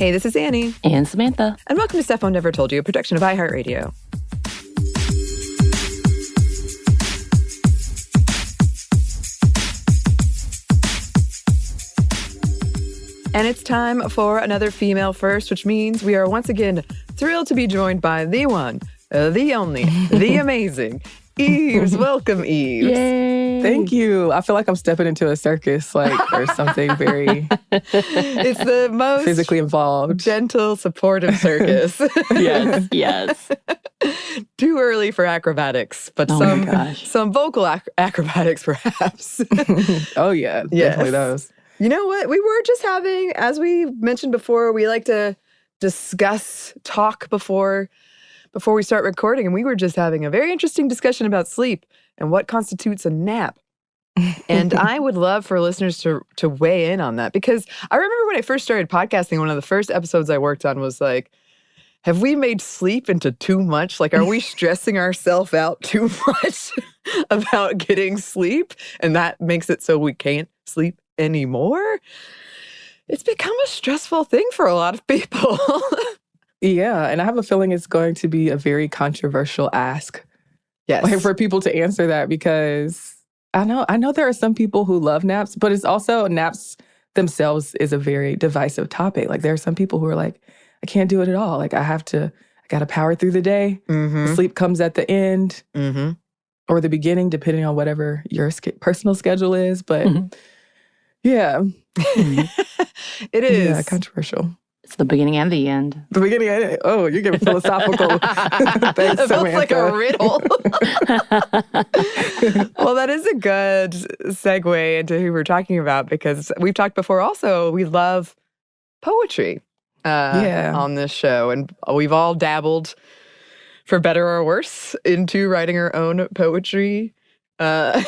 Hey, this is Anney. And Samantha. And welcome to Stuff Mom Never Told You, a production of iHeartRadio. And it's time for another Female First, which means we are once again thrilled to be joined by the one, the only, the amazing Yves. Welcome, Yves. Yay. Thank you. I feel like I'm stepping into a circus, or something very It's the most physically involved. gentle, supportive circus. Yes. Too early for acrobatics, but some vocal acrobatics perhaps. Oh, yeah. Yes. Definitely those. You know what? We were just having, as we mentioned before, we like to talk before we start recording, and we were just having a very interesting discussion about sleep and what constitutes a nap. And I would love for listeners to weigh in on that, because I remember when I first started podcasting, one of the first episodes I worked on was like, have we made sleep into too much? Like, are we stressing ourselves out too much about getting sleep? And that makes it so we can't sleep anymore? It's become a stressful thing for a lot of people. Yeah, and I have a feeling it's going to be a very controversial ask. Yes. Like, for people to answer that, because I know there are some people who love naps, but it's also naps themselves is a very divisive topic. Like, there are some people who are like, I can't do it at all. Like, I got to power through the day. Mm-hmm. Sleep comes at the end or the beginning, depending on whatever your personal schedule is. But yeah. It is. Yeah, controversial. It's the beginning and the end. The beginning, oh, you're getting philosophical. Thanks, it feels Samantha. like a riddle. Well, that is a good segue into who we're talking about, because we've talked before also, we love poetry on this show. And we've all dabbled, for better or worse, into writing our own poetry. I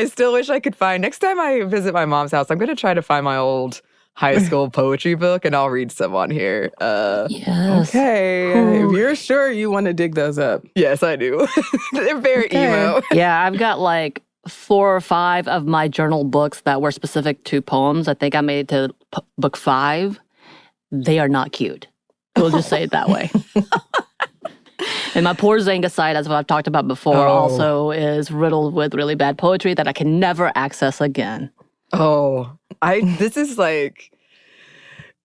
still wish I could find, next time I visit my mom's house, I'm going to try to find my old high school poetry book, and I'll read some on here. Yes. Okay. If you're sure you want to dig those up. Yes, I do. They're very emo. Yeah, I've got like 4 or 5 of my journal books that were specific to poems. I think I made it to book 5. They are not cute. We'll just say it that way. And my poor Zanga site, as I've talked about before, also is riddled with really bad poetry that I can never access again. This is like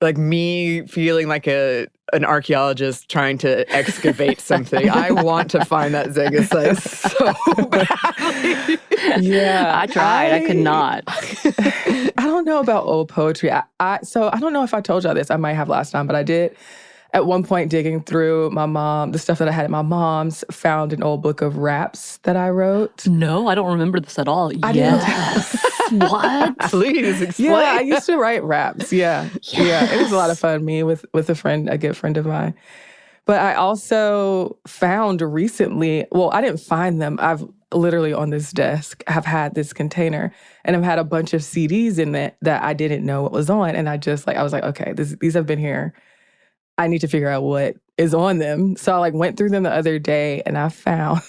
me feeling like an archaeologist trying to excavate something. I want to find that Zanga site so badly. Yeah. I tried. I could not. I don't know about old poetry. So I don't know if I told y'all this. I might have last time, but I did. At one point, digging through the stuff that I had at my mom's, found an old book of raps that I wrote. No, I don't remember this at all. Yes. What? Please explain. Yeah, I used to write raps. Yeah. Yes. Yeah, it was a lot of fun, me with a friend, a good friend of mine. But I also found recently, well, I didn't find them. I've literally on this desk, have had this container, and I've had a bunch of CDs in it that I didn't know what was on. And I was like, okay, these have been here. I need to figure out what is on them. So I went through them the other day, and I found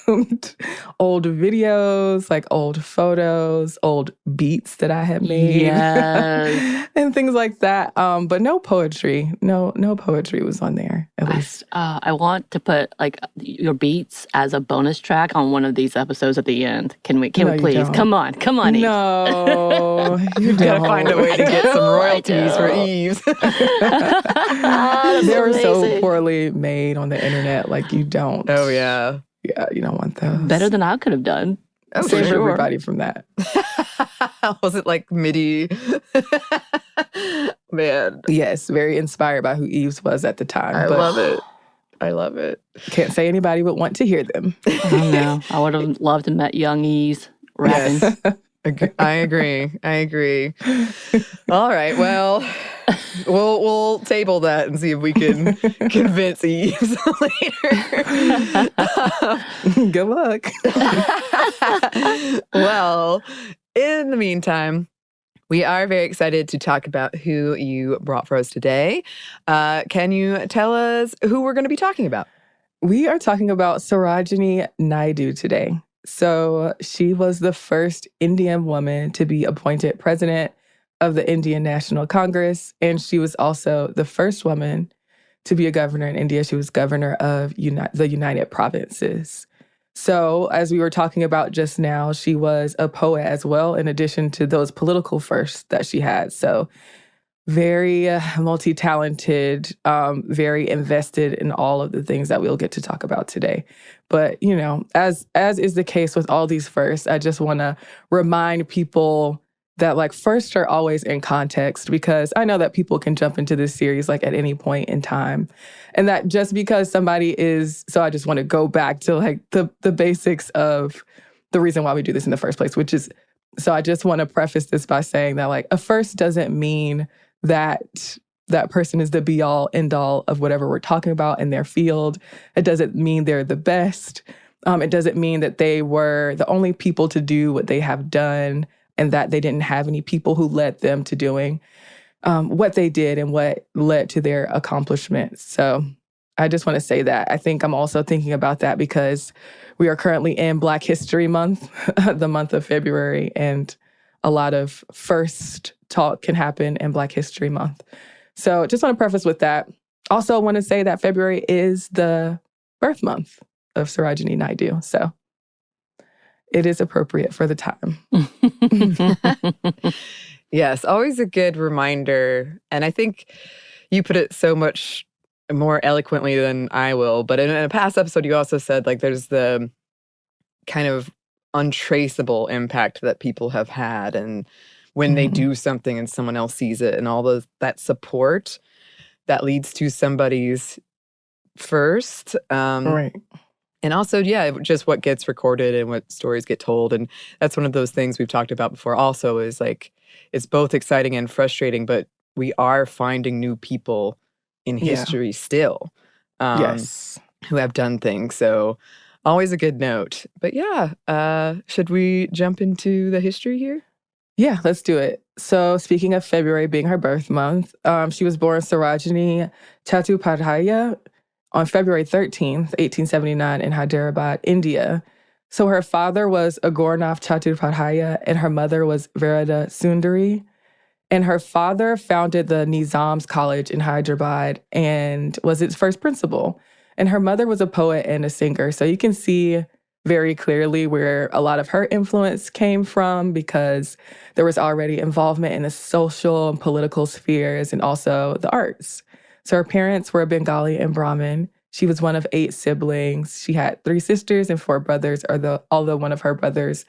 old videos, old photos, old beats that I had made. Yes. And things like that. But no poetry. No poetry was on there, at least. I want to put your beats as a bonus track on one of these episodes at the end. Can we please? Don't. Come on, Yves. No, you gotta find a way to get some royalties for Yves. They were so poorly made on the internet. You don't. Oh, yeah. Yeah, you don't want those. Better than I could have done. Save everybody from that. Was it MIDI? Man. Yes, very inspired by who Yves was at the time. I love it. Can't say anybody would want to hear them. Oh, no. I would have loved to met young Yves rapping. Yes. I agree. All right, well, we'll table that and see if we can convince Yves later. Good luck. Well, in the meantime, we are very excited to talk about who you brought for us today. Can you tell us who we're going to be talking about? We are talking about Sarojini Naidu today. So she was the first Indian woman to be appointed president of the Indian National Congress, and she was also the first woman to be a governor in India. She was governor of the United Provinces. So, as we were talking about just now, she was a poet as well, in addition to those political firsts that she had. So, very multi-talented, very invested in all of the things that we'll get to talk about today. But, as is the case with all these firsts, I just want to remind people that firsts are always in context, because I know that people can jump into this series at any point in time. And that just because somebody so I just want to go back to the basics of the reason why we do this in the first place, which is, so I just want to preface this by saying that a first doesn't mean that that person is the be all end all of whatever we're talking about in their field. It doesn't mean they're the best. It doesn't mean that they were the only people to do what they have done, and that they didn't have any people who led them to doing what they did and what led to their accomplishments. So I just want to say that. I think I'm also thinking about that because we are currently in Black History Month, the month of February, and a lot of first talk can happen in Black History Month. So just want to preface with that. Also want to say that February is the birth month of Sarojini Naidu. So it is appropriate for the time. Yes, always a good reminder. And I think you put it so much more eloquently than I will. But in a past episode, you also said there's the kind of untraceable impact that people have had. And when they do something and someone else sees it, and all that support that leads to somebody's first. Right. And also, just what gets recorded and what stories get told. And that's one of those things we've talked about before also, is it's both exciting and frustrating, but we are finding new people in history still Yes. who have done things. So always a good note. But should we jump into the history here? Yeah, let's do it. So speaking of February being her birth month, she was born Sarojini Chattopadhyaya on February 13th, 1879 in Hyderabad, India. So her father was Agornath Chattopadhyaya and her mother was Verada Sundari. And her father founded the Nizam's College in Hyderabad and was its first principal. And her mother was a poet and a singer. So you can see very clearly where a lot of her influence came from, because there was already involvement in the social and political spheres and also the arts. So her parents were Bengali and Brahmin. She was one of 8 siblings. She had 3 sisters and 4 brothers, although one of her brothers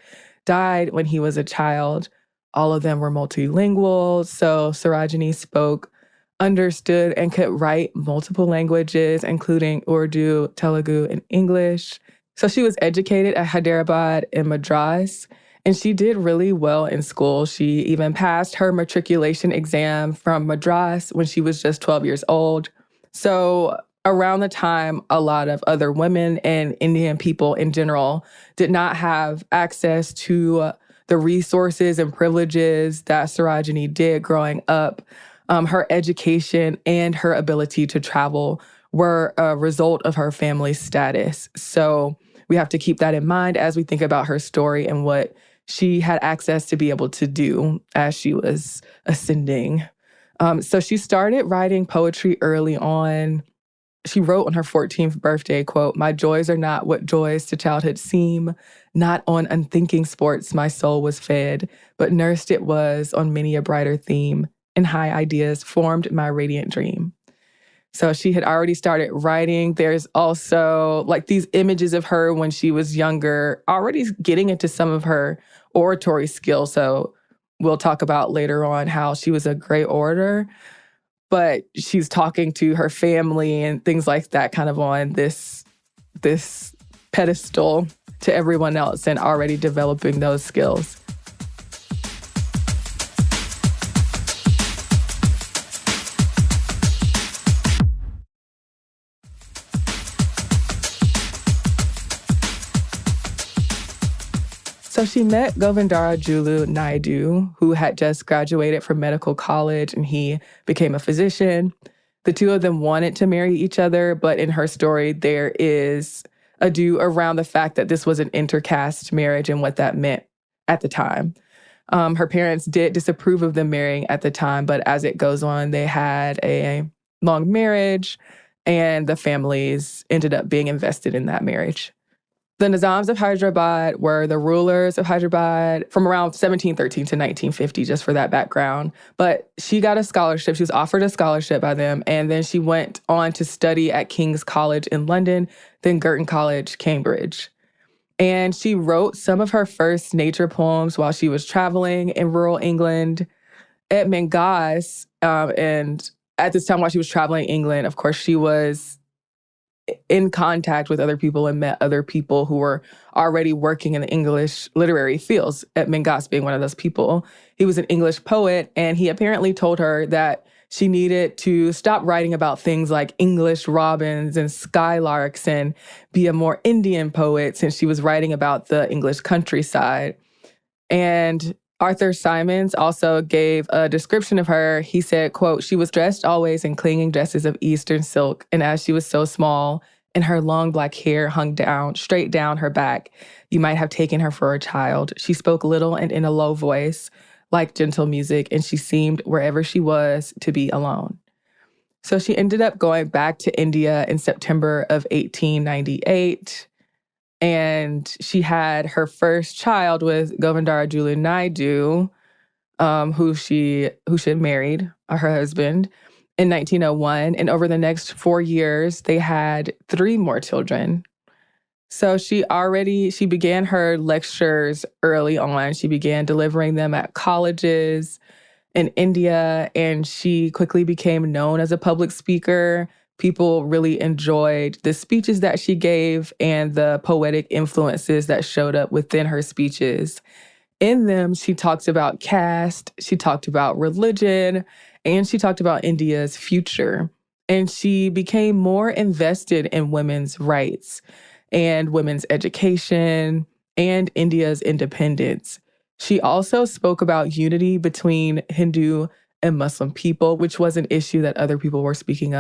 died when he was a child. All of them were multilingual. So Sarojini spoke, understood, and could write multiple languages, including Urdu, Telugu, and English. So she was educated at Hyderabad and Madras, and she did really well in school. She even passed her matriculation exam from Madras when she was just 12 years old. So around the time, a lot of other women and Indian people in general did not have access to the resources and privileges that Sarojini did growing up. Her education and her ability to travel were a result of her family's status. So we have to keep that in mind as we think about her story and what she had access to be able to do as she was ascending. So she started writing poetry early on. She wrote on her 14th birthday, quote, "My joys are not what joys to childhood seem. Not on unthinking sports my soul was fed, but nursed it was on many a brighter theme, and high ideas formed my radiant dream." So she had already started writing. There's also these images of her when she was younger, already getting into some of her oratory skills. So we'll talk about later on how she was a great orator, but she's talking to her family and things like that, kind of on this pedestal to everyone else and already developing those skills. So she met Govindarajulu Naidu, who had just graduated from medical college, and he became a physician. The two of them wanted to marry each other, but in her story, there is ado around the fact that this was an intercaste marriage and what that meant at the time. Her parents did disapprove of them marrying at the time, but as it goes on, they had a long marriage, and the families ended up being invested in that marriage. The Nizams of Hyderabad were the rulers of Hyderabad from around 1713 to 1950, just for that background. But she got a scholarship. She was offered a scholarship by them, and then she went on to study at King's College in London, then Girton College, Cambridge. And she wrote some of her first nature poems while she was traveling in rural England at Mangas. And at this time, while she was traveling in England, of course, she was in contact with other people and met other people who were already working in the English literary fields, at Mangas being one of those people. He was an English poet, and he apparently told her that she needed to stop writing about things like English robins and skylarks and be a more Indian poet, since she was writing about the English countryside. And Arthur Symons also gave a description of her. He said, quote, "She was dressed always in clinging dresses of Eastern silk, and as she was so small and her long black hair hung down, straight down her back, you might have taken her for a child. She spoke little and in a low voice, like gentle music, and she seemed, wherever she was, to be alone." So she ended up going back to India in September of 1898. And she had her first child with Sarojini Naidu, who she had married, her husband, in 1901. And over the next 4 years, they had 3 more children. So she began her lectures early on. She began delivering them at colleges in India, and she quickly became known as a public speaker. People really enjoyed the speeches that she gave and the poetic influences that showed up within her speeches. In them, she talked about caste, she talked about religion, and she talked about India's future. And she became more invested in women's rights and women's education and India's independence. She also spoke about unity between Hindu and Muslim people, which was an issue that other people were speaking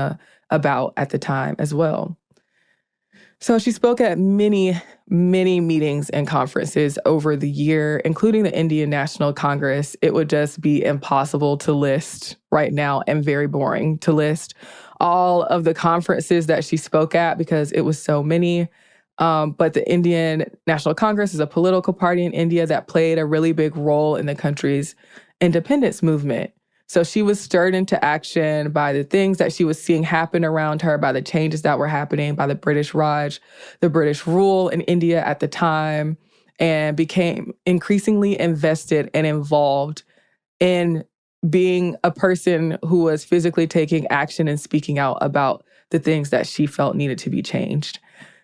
about at the time as well. So she spoke at many, many meetings and conferences over the year, including the Indian National Congress. It would just be impossible to list right now, and very boring to list all of the conferences that she spoke at because it was so many. But the Indian National Congress is a political party in India that played a really big role in the country's independence movement. So she was stirred into action by the things that she was seeing happen around her, by the changes that were happening, by the British Raj, the British rule in India at the time, and became increasingly invested and involved in being a person who was physically taking action and speaking out about the things that she felt needed to be changed.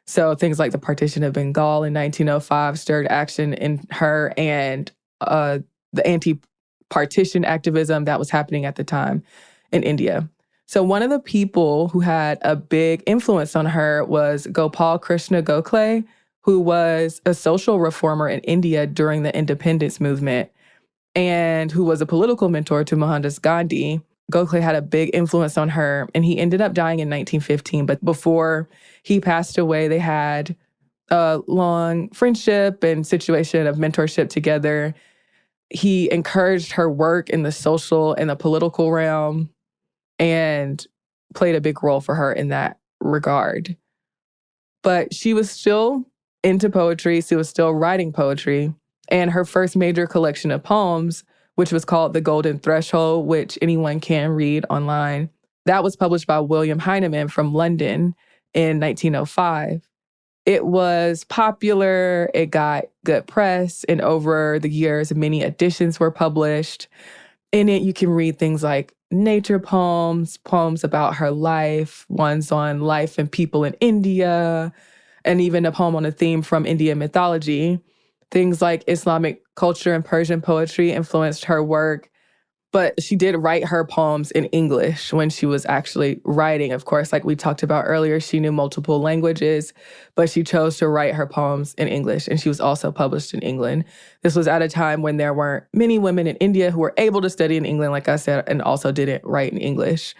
So things like the partition of Bengal in 1905 stirred action in her, and the anti-partition activism that was happening at the time in India. So one of the people who had a big influence on her was Gopal Krishna Gokhale, who was a social reformer in India during the independence movement and who was a political mentor to Mohandas Gandhi. Gokhale had a big influence on her, and he ended up dying in 1915. But before he passed away, they had a long friendship and situation of mentorship together. He encouraged her work in the social and the political realm and played a big role for her in that regard. But she was still into poetry. She was still writing poetry. And her first major collection of poems, which was called The Golden Threshold, which anyone can read online, that was published by William Heinemann from London in 1905. It was popular, it got good press, and over the years, many editions were published. In it, you can read things like nature poems, poems about her life, ones on life and people in India, and even a poem on a theme from Indian mythology. Things like Islamic culture and Persian poetry influenced her work. But she did write her poems in English when she was actually writing. Of course, like we talked about earlier, she knew multiple languages, but she chose to write her poems in English, and she was also published in England. This was at a time when there weren't many women in India who were able to study in England, like I said, and also didn't write in English.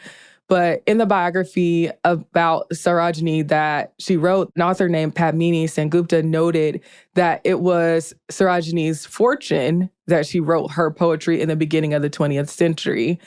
But in the biography about Sarojini that she wrote, an author named Padmini Sengupta noted that it was Sarojini's fortune that she wrote her poetry in the beginning of the 20th century.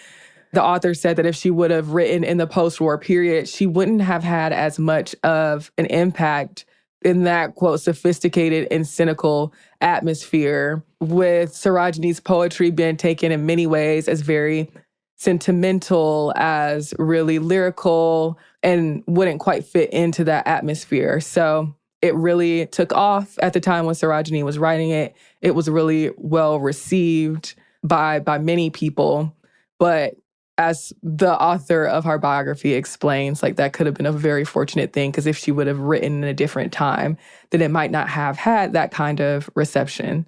The author said that if she would have written in the post-war period, she wouldn't have had as much of an impact in that, quote, sophisticated and cynical atmosphere, with Sarojini's poetry being taken in many ways as very sentimental, as really lyrical, and wouldn't quite fit into that atmosphere. So it really took off at the time when Sarojini was writing it. It was really well received by many people. But as the author of her biography explains, like, that could have been a very fortunate thing, because if she would have written in a different time, then it might not have had that kind of reception.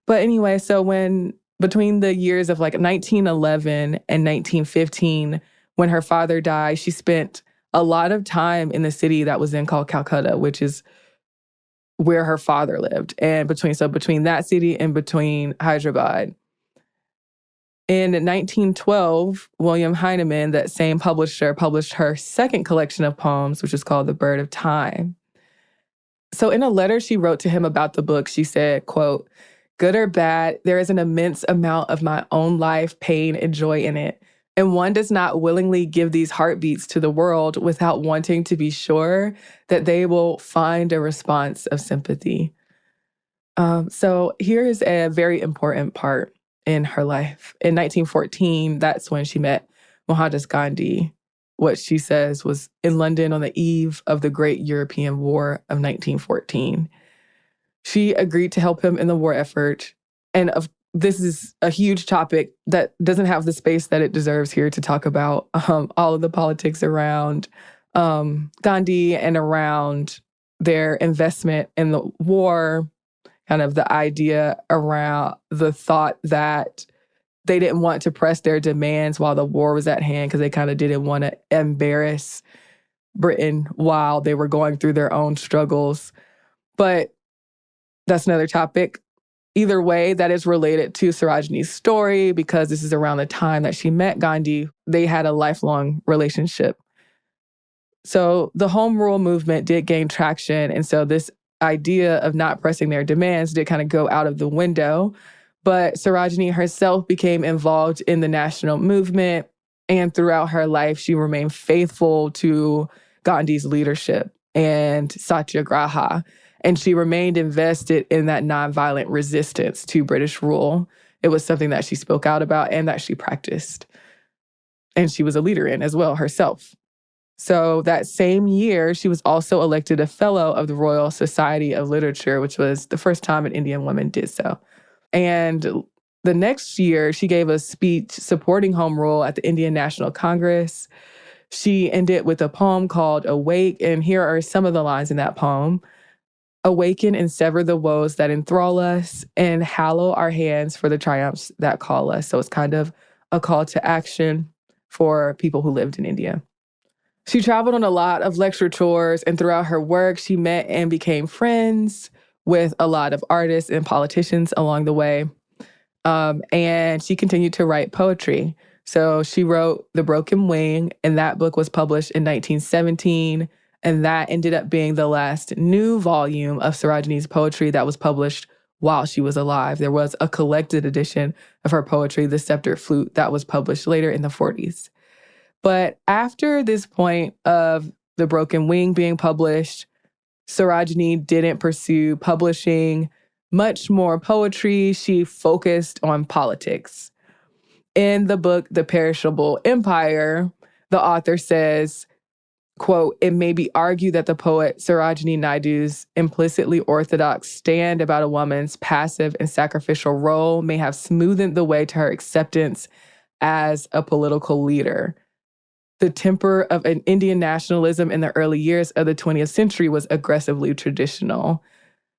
But anyway, so between the years of like 1911 and 1915, when her father died, she spent a lot of time in the city that was then called Calcutta, which is where her father lived. And between that city and between Hyderabad. In 1912, William Heinemann, that same publisher, published her second collection of poems, which is called The Bird of Time. So in a letter she wrote to him about the book, she said, quote, "Good or bad, there is an immense amount of my own life, pain, and joy in it. And one does not willingly give these heartbeats to the world without wanting to be sure that they will find a response of sympathy." So here is a very important part in her life. In 1914, that's when she met Mohandas Gandhi, what she says was in London on the eve of the Great European War of 1914. She agreed to help him in the war effort. And this is a huge topic that doesn't have the space that it deserves here to talk about all of the politics around Gandhi and around their investment in the war, kind of the idea around the thought that they didn't want to press their demands while the war was at hand, because they kind of didn't want to embarrass Britain while they were going through their own struggles. But that's another topic. Either way, that is related to Sarojini's story, because this is around the time that she met Gandhi. They had a lifelong relationship. So the home rule movement did gain traction. And so this idea of not pressing their demands did kind of go out of the window. But Sarojini herself became involved in the national movement. And throughout her life, she remained faithful to Gandhi's leadership and satyagraha. And she remained invested in that nonviolent resistance to British rule. It was something that she spoke out about and that she practiced. And she was a leader in as well herself. So that same year, she was also elected a fellow of the Royal Society of Literature, which was the first time an Indian woman did so. And the next year, she gave a speech supporting home rule at the Indian National Congress. She ended with a poem called Awake, and here are some of the lines in that poem. "Awaken and sever the woes that enthrall us, and hallow our hands for the triumphs that call us." So it's kind of a call to action for people who lived in India. She traveled on a lot of lecture tours, and throughout her work, she met and became friends with a lot of artists and politicians along the way. And she continued to write poetry. So she wrote The Broken Wing, and that book was published in 1917. And that ended up being the last new volume of Sarojini's poetry that was published while she was alive. There was a collected edition of her poetry, The Sceptered Flute, that was published later in the 40s. But after this point of The Broken Wing being published, Sarojini didn't pursue publishing much more poetry. She focused on politics. In the book, The Perishable Empire, the author says, quote, "It may be argued that the poet Sarojini Naidu's implicitly orthodox stand about a woman's passive and sacrificial role may have smoothed the way to her acceptance as a political leader. The temper of an Indian nationalism in the early years of the 20th century was aggressively traditional."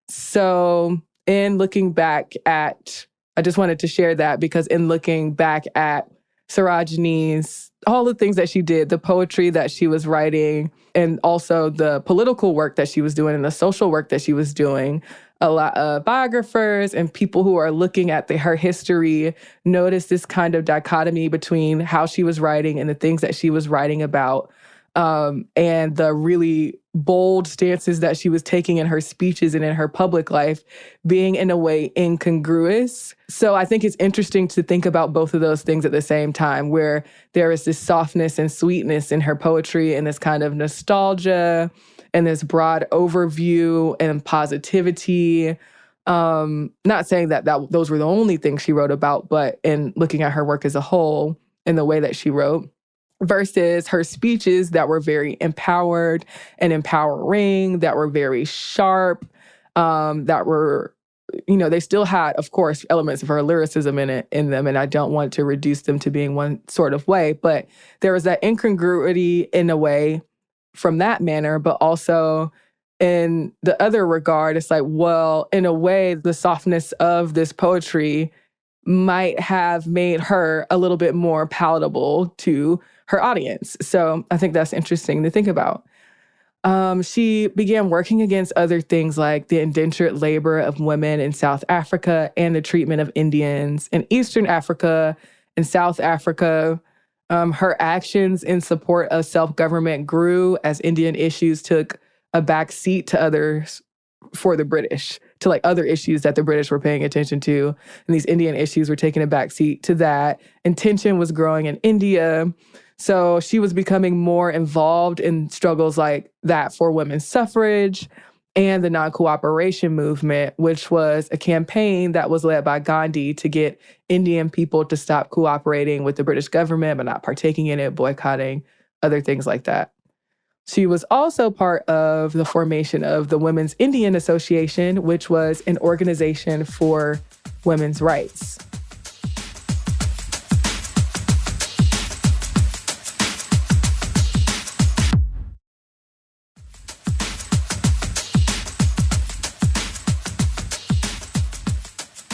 So in looking back at, I just wanted to share that because in looking back at Sarojini's, all the things that she did, the poetry that she was writing, and also the political work that she was doing and the social work that she was doing, a lot of biographers and people who are looking at her history notice this kind of dichotomy between how she was writing and the things that she was writing about. and the really bold stances that she was taking in her speeches and in her public life being in a way incongruous. So I think it's interesting to think about both of those things at the same time, where there is this softness and sweetness in her poetry and this kind of nostalgia and this broad overview and positivity. Not saying that those were the only things she wrote about, but in looking at her work as a whole and the way that she wrote, versus her speeches that were very empowered and empowering, that were very sharp, that were, they still had, of course, elements of her lyricism in them, and I don't want to reduce them to being one sort of way, but there was that incongruity in a way from that manner, but also in the other regard, it's like, well, in a way, the softness of this poetry might have made her a little bit more palatable to her audience. So I think that's interesting to think about. She began working against other things like the indentured labor of women in South Africa and the treatment of Indians in Eastern Africa and South Africa. Her actions in support of self-government grew as Indian issues took a back seat to others for the British, to like other issues that the British were paying attention to. And these Indian issues were taking a back seat to that. And tension was growing in India. So she was becoming more involved in struggles like that for women's suffrage and the non-cooperation movement, which was a campaign that was led by Gandhi to get Indian people to stop cooperating with the British government, but not partaking in it, boycotting, other things like that. She was also part of the formation of the Women's Indian Association, which was an organization for women's rights.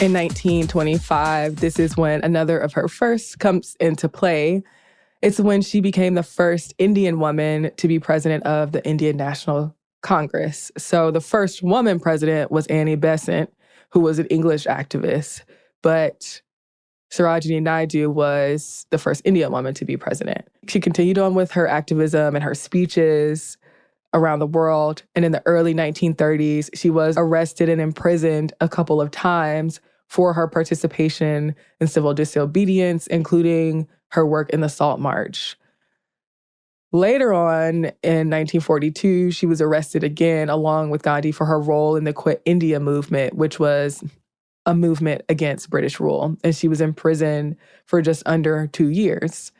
In 1925, this is when another of her firsts comes into play. It's when she became the first Indian woman to be president of the Indian National Congress. So the first woman president was Annie Besant, who was an English activist. But Sarojini Naidu was the first Indian woman to be president. She continued on with her activism and her speeches around the world. And in the early 1930s, she was arrested and imprisoned a couple of times for her participation in civil disobedience, including her work in the Salt March. Later on, in 1942, she was arrested again along with Gandhi for her role in the Quit India movement, which was a movement against British rule. And she was imprisoned for just under 2 years.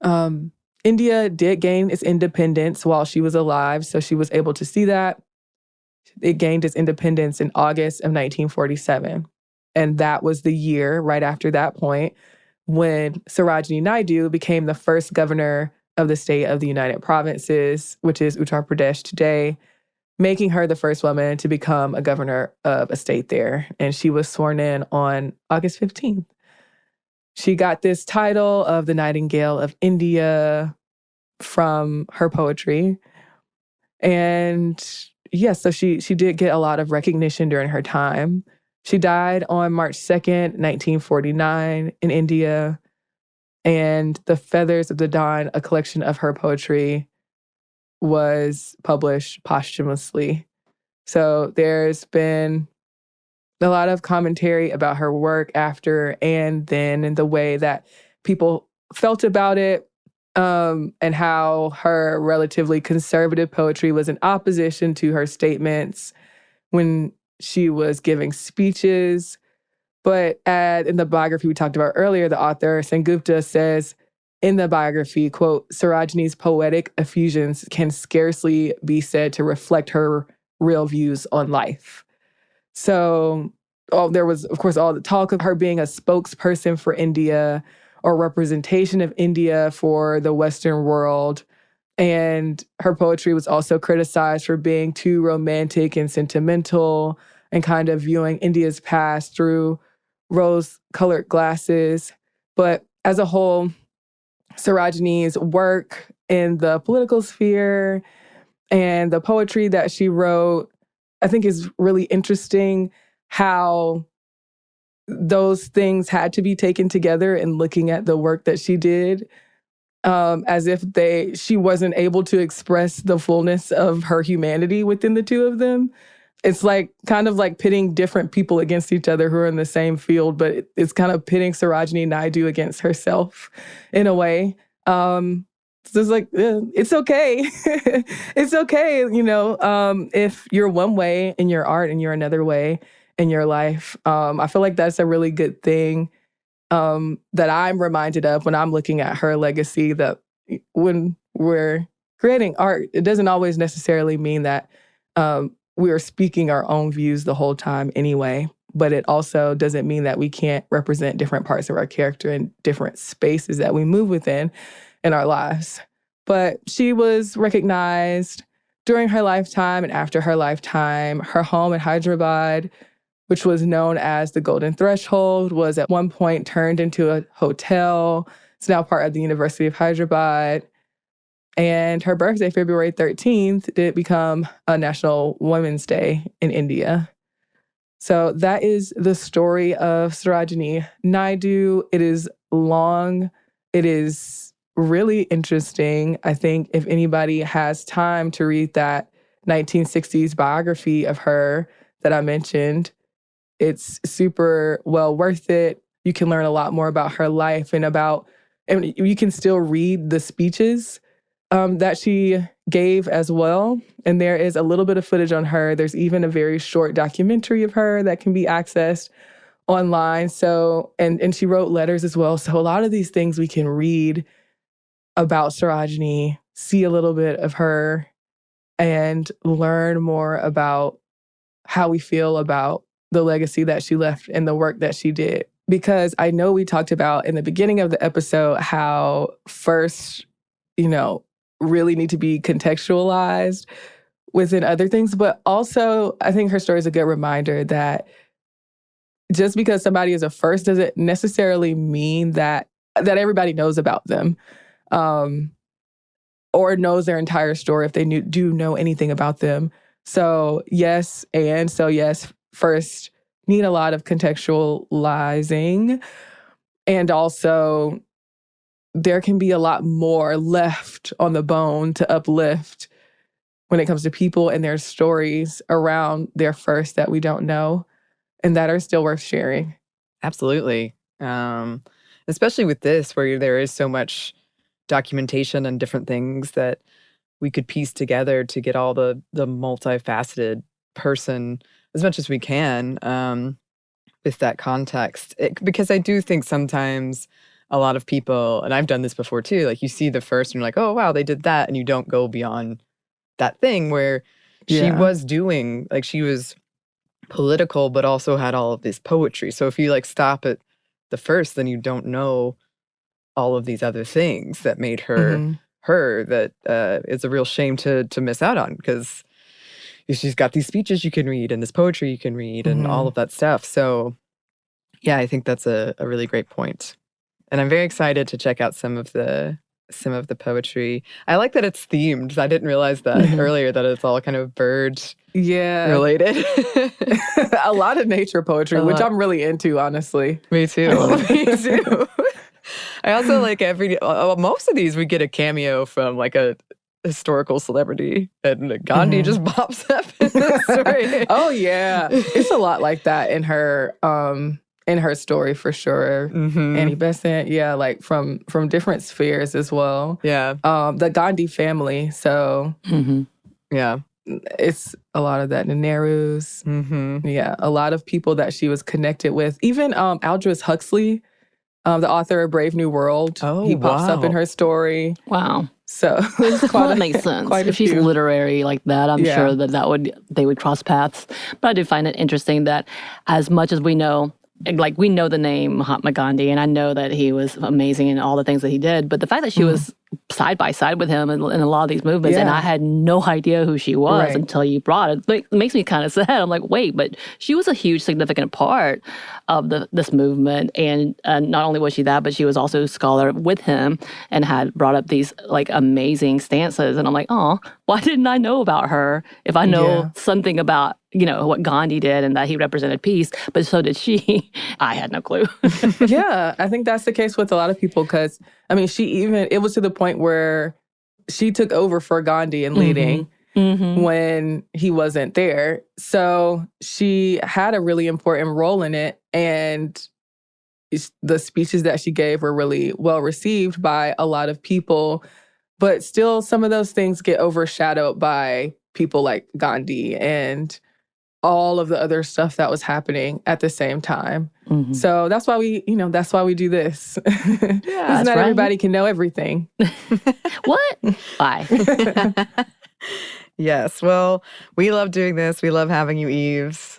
India did gain its independence while she was alive, so she was able to see that. It gained its independence in August of 1947. And that was the year, right after that point, when Sarojini Naidu became the first governor of the state of the United Provinces, which is Uttar Pradesh today, making her the first woman to become a governor of a state there. And she was sworn in on August 15th. She got this title of the Nightingale of India from her poetry. And yes, so she did get a lot of recognition during her time. She died on March 2nd, 1949 in India. And The Feathers of the Dawn, a collection of her poetry, was published posthumously. So there's been a lot of commentary about her work after and then, and the way that people felt about it, and how her relatively conservative poetry was in opposition to her statements when she was giving speeches. But in the biography we talked about earlier, the author, Sengupta, says in the biography, quote, Sarojini's poetic effusions can scarcely be said to reflect her real views on life. So there was, of course, all the talk of her being a spokesperson for India or representation of India for the Western world. And her poetry was also criticized for being too romantic and sentimental and kind of viewing India's past through rose-colored glasses. But as a whole, Sarojini's work in the political sphere and the poetry that she wrote, I think is really interesting how those things had to be taken together in looking at the work that she did. as if she wasn't able to express the fullness of her humanity within the two of them. It's like kind of like pitting different people against each other who are in the same field, but it's kind of pitting Sarojini Naidu against herself in a way. So it's like, it's okay. It's okay, if you're one way in your art and you're another way in your life. I feel like that's a really good thing that I'm reminded of when I'm looking at her legacy, that when we're creating art, it doesn't always necessarily mean that we are speaking our own views the whole time anyway, but it also doesn't mean that we can't represent different parts of our character in different spaces that we move within in our lives. But she was recognized during her lifetime and after her lifetime. Her home in Hyderabad, which was known as the Golden Threshold, was at one point turned into a hotel. It's now part of the University of Hyderabad. And her birthday, February 13th, did become a National Women's Day in India. So that is the story of Sarojini Naidu. It is long. It is really interesting. I think if anybody has time to read that 1960s biography of her that I mentioned, it's super well worth it. You can learn a lot more about her life and you can still read the speeches that she gave as well. And there is a little bit of footage on her. There's even a very short documentary of her that can be accessed online. So, and she wrote letters as well. So a lot of these things we can read about Sarojini, see a little bit of her, and learn more about how we feel about the legacy that she left and the work that she did. Because I know we talked about in the beginning of the episode how first, really need to be contextualized within other things. But also, I think her story is a good reminder that just because somebody is a first doesn't necessarily mean that everybody knows about them or knows their entire story if they do know anything about them. So yes, first need a lot of contextualizing. And also, there can be a lot more left on the bone to uplift when it comes to people and their stories around their first that we don't know and that are still worth sharing. Absolutely. Especially with this, where there is so much documentation and different things that we could piece together to get all the multifaceted person as much as we can with that context. Because I do think sometimes a lot of people, and I've done this before too, like you see the first and you're like, oh, wow, they did that. And you don't go beyond that thing where she was doing, like she was political, but also had all of this poetry. So if you like stop at the first, then you don't know all of these other things that made her her, that it's a real shame to miss out on, because she's got these speeches you can read and this poetry you can read and all of that stuff. So yeah, I think that's a really great point. And I'm very excited to check out some of the poetry. I like that it's themed. I didn't realize that earlier, that it's all kind of bird related. A lot of nature poetry, which I'm really into, honestly. Me too. Me too. I also like most of these we get a cameo from like a historical celebrity, and Gandhi just pops up in the story. Oh yeah, it's a lot like that in her story for sure. Annie Besant, like from different spheres as well. Yeah, the Gandhi family. So yeah, it's a lot of that. The Nehrus. Yeah, a lot of people that she was connected with. Even Aldous Huxley, the author of Brave New World. Oh, he pops up in her story. Wow. So well, that makes sense. If she's literary like that, I'm sure they would cross paths. But I do find it interesting that as much as we know, like we know the name Mahatma Gandhi, and I know that he was amazing in all the things that he did, but the fact that she was side by side with him in a lot of these movements, and I had no idea who she was until you brought it. It makes me kind of sad. I'm like, wait, but she was a huge, significant part of this movement, and not only was she that, but she was also a scholar with him and had brought up these like amazing stances. And I'm like, oh, why didn't I know about her? If I know something about what Gandhi did and that he represented peace, but so did she. I had no clue. Yeah, I think that's the case with a lot of people because, I mean, it was to the point where she took over for Gandhi in leading when he wasn't there. So she had a really important role in it. And the speeches that she gave were really well received by a lot of people. But still, some of those things get overshadowed by people like Gandhi and all of the other stuff that was happening at the same time. So that's why we do this. Yeah, not everybody can know everything. What? Bye. Yes. Well, we love doing this. We love having you, Yves.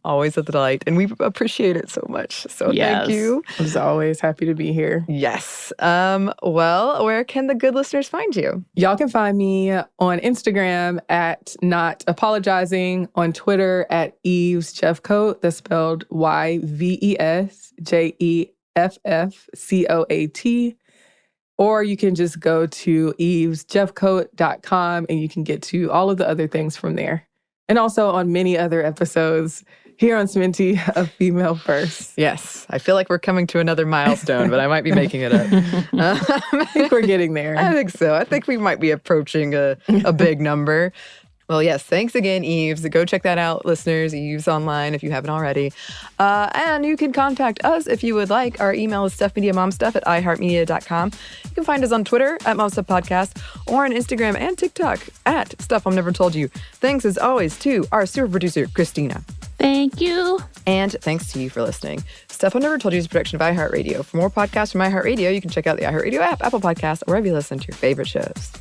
Always a delight. And we appreciate it so much. So thank you. I was always happy to be here. Yes. Well, where can the good listeners find you? Y'all can find me on Instagram at Not Apologizing, on Twitter at Yves Jeffcoat. That's spelled YVESJEFFCOAT. Or you can just go to yvesjeffcoat.com and you can get to all of the other things from there. And also on many other episodes here on Sminty of Female First. Yes. I feel like we're coming to another milestone, but I might be making it up. I think we're getting there. I think so. I think we might be approaching a big number. Well, yes, thanks again, Yves. Go check that out, listeners. Yves online if you haven't already. And you can contact us if you would like. Our email is stuffmediamomstuff@iheartmedia.com. You can find us on Twitter at momstuffpodcast or on Instagram and TikTok at Stuff I've Never Told You. Thanks, as always, to our super producer, Christina. Thank you. And thanks to you for listening. Stuff I've Never Told You is a production of iHeartRadio. For more podcasts from iHeartRadio, you can check out the iHeartRadio app, Apple Podcasts, or wherever you listen to your favorite shows.